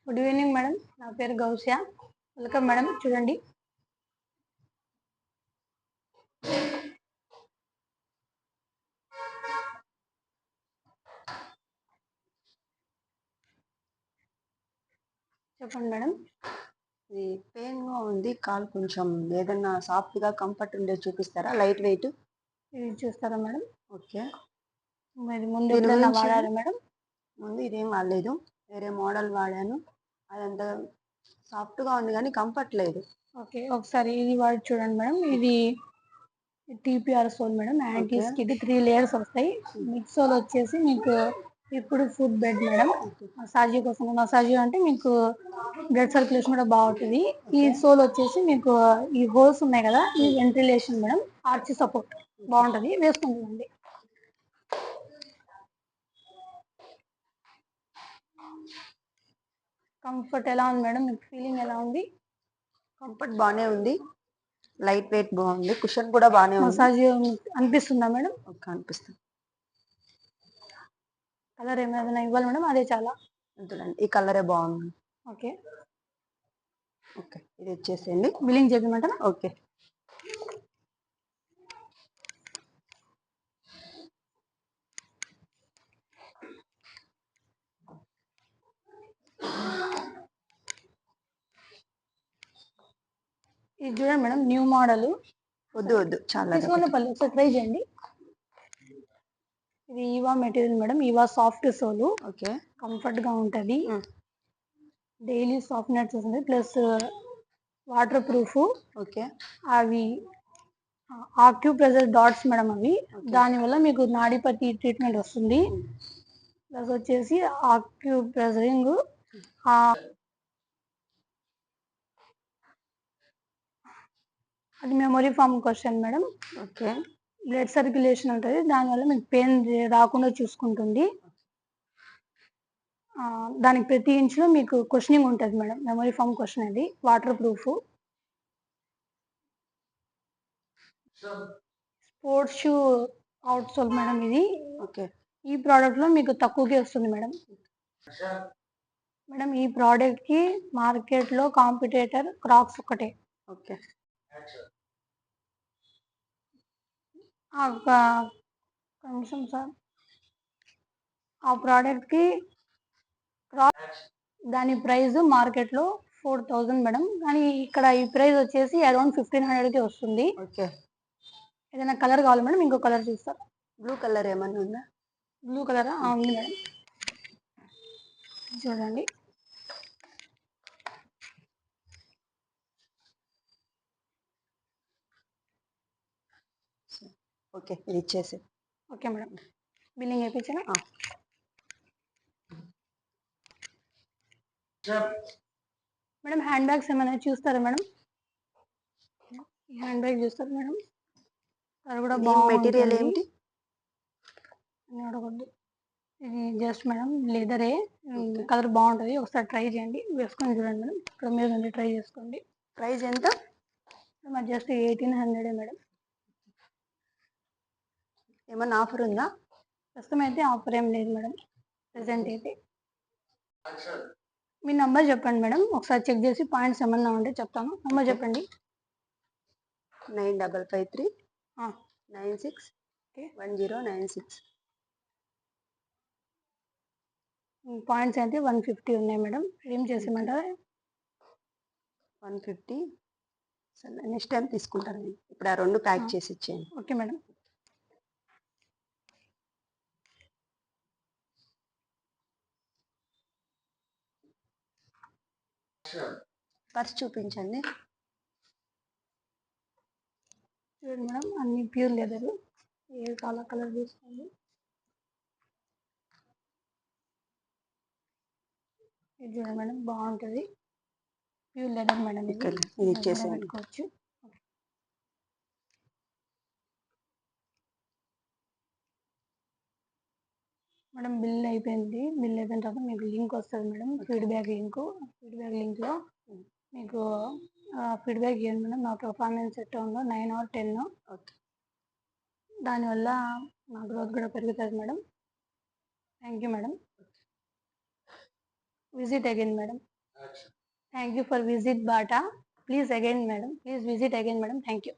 Good evening madam. నా పేరు Gousia. Welcome madam. చూడండి. చెప్పండి మేడం. ఇది పెయిన్గా ఉంది. కాలు కొంచెం ఏదన్నా సాఫ్ట్గా కంఫర్ట్ ఉండే చూపిస్తారా? లైట్ వెయిట్ ఇది చూస్తారా మేడం? ఓకే. మీరు ముందు దీని ఎప్పుడైనా గురించి వాడారా మేడం? ముందు ఇదేం వాడలేదు, వేరే మోడల్ వాడాను. అదంతా సాఫ్ట్గా ఉంది కానీ కంఫర్ట్ లేదు. ఓకే, ఒకసారి ఇది వాడి చూడండి మేడం. ఇది TPR sole madam. Anti skid 3 layers వస్తాయి. మిడ్ సోల్ వచ్చేసి మీకు ఇప్పుడు ఫుడ్ బెడ్ మేడం. మసాజీ కోసం, మసాజీ అంటే మీకు బ్లడ్ సర్క్యులేషన్ కూడా బాగుంటుంది. ఈ సోల్ వచ్చేసి మీకు ఈ హోల్స్ ఉన్నాయి కదా, ఈ వెంటిలేషన్ మేడం. ఆర్చ్ సపోర్ట్ బాగుంటుంది, వేసుకుంటుందండి. కంఫర్ట్ ఎలా ఉంది మేడం? మీకు ఫీలింగ్ ఎలా ఉంది? కంఫర్ట్ బాగానే ఉంది, లైట్ వెయిట్ బాగుంది, కుషన్ కూడా బాగానే ఉంది. మసాజ్ అనిపిస్తుందా మేడం? ఓకే, అనిపిస్తుంది. కలర్ ఏమైనా ఇవ్వాలి మేడం? అదే చాలా ఈ కలరే బాగుంది. ఓకే ఓకే, ఇది వచ్చేసేయండి. బిల్లింగ్ చెప్పమంటారా? ఓకే. ఇది చూడండి మేడం, న్యూ మోడల్. వద్దు చాలా తీసుకున్న పళ్ళు ఒకసారి ట్రై చేయండి. ఇది Eva material madam. Eva soft సోలు. ఓకే, కంఫర్ట్ గా ఉంటది. డైలీ సాఫ్ట్నెస్ వస్తుంది, ప్లస్ వాటర్ ప్రూఫ్. ఓకే. అవి ఆక్యూప్రెషర్ డాట్స్ మేడం. అవి దానివల్ల మీకు నాడిపతి ట్రీట్మెంట్ వస్తుంది. ప్లస్ వచ్చేసి ఆక్యూప్రెషరింగ్. అది memory foam cushion madam. Okay. Blood circulation ఉంటుంది, దానివల్ల మీకు పెయిన్ రాకుండా చూసుకుంటుంది. దానికి ప్రతి ఇంచులో మీకు క్వశ్చనింగ్ ఉంటుంది మేడం. మెమొరీ ఫామ్ క్వశ్చన్ అది. Waterproof. Sports shoe outsole madam ఇది. ఓకే. ఈ ప్రోడక్ట్ లో మీకు తక్కువకే వస్తుంది మేడం. మేడం ఈ ప్రోడక్ట్ కి మార్కెట్ లో కాంపిటేటర్ క్రాక్స్ ఒకటే. ఓకే. కొంచెం సార్, ఆ ప్రోడక్ట్ కి దాని ప్రైస్ మార్కెట్ లో 4000 మేడం, కానీ ఇక్కడ ఈ ప్రైస్ వచ్చేసి అరౌండ్ 1500 కి వస్తుంది. ఓకే. ఏదైనా కలర్ కావాలి మేడం? ఇంకో కలర్ చూస్తారు. బ్లూ కలర్ ఏమన్నా ఉందా? బ్లూ కలరా? ఉంది మేడం, చూడండి. ఓకే, ఇది ఇచ్చేసి. ఓకే మేడం, బిల్లింగ్ అయిపోయిందా? మేడం హ్యాండ్ బ్యాగ్స్ ఏమైనా చూస్తారా మేడం? హ్యాండ్ బ్యాగ్ చూస్తారు మేడం, అది కూడా మెటీరియల్ బాగుంటుంది. ఏంటి? అడగద్దు, ఇది జస్ట్ మేడం లెదరే. కలర్ బాగుంటుంది, ఒకసారి ట్రై చేయండి, వేసుకొని చూడండి మేడం. ఇక్కడ మీరు ట్రై చేసుకోండి. ప్రైస్ ఎంత? Just 1800 madam. ఏమన్నా ఆఫర్ ఉందా? ప్రస్తుతం అయితే ఆఫర్ ఏం లేదు మేడం, ప్రెసెంట్ అయితే. మీ నంబర్ చెప్పండి మేడం, ఒకసారి చెక్ చేసి పాయింట్స్ ఏమన్నా ఉంటే చెప్తాను. నంబర్ చెప్పండి. 9553 96 1096. పాయింట్స్ అయితే 150 ఉన్నాయి మేడం. ఏం చేసేయమంటారా? 150. సరే, నెక్స్ట్ టైం తీసుకుంటాను నేను. ఇప్పుడు ఆ రెండు ప్యాక్ చేసి ఇచ్చేయండి. Okay madam. పర్స్ చూపించండి. చూడండి మేడం, అన్ని ప్యూర్ లెదర్. ఏ కలర్ తీసుకోండి. ఇది చూడండి మేడం, బాగుంటుంది. Pure leather madam. ఇది పెట్టుకోవచ్చు. మేడం బిల్ అయిపోయింది. బిల్ అయిపోయిన తర్వాత మీకు లింక్ వస్తుంది మేడం, ఫీడ్బ్యాక్ లింక్. ఫీడ్బ్యాక్ లింక్లో మీకు ఫీడ్బ్యాక్ ఇవ్వండి మేడం. నా పర్ఫార్మెన్స్ ఎట్లా ఉందో 9 or 10. దానివల్ల నా గ్రోత్ కూడా పెరుగుతుంది madam. Thank you madam. Visit again madam. Thank you for visit Bata. Please again madam, please visit again madam. Thank you.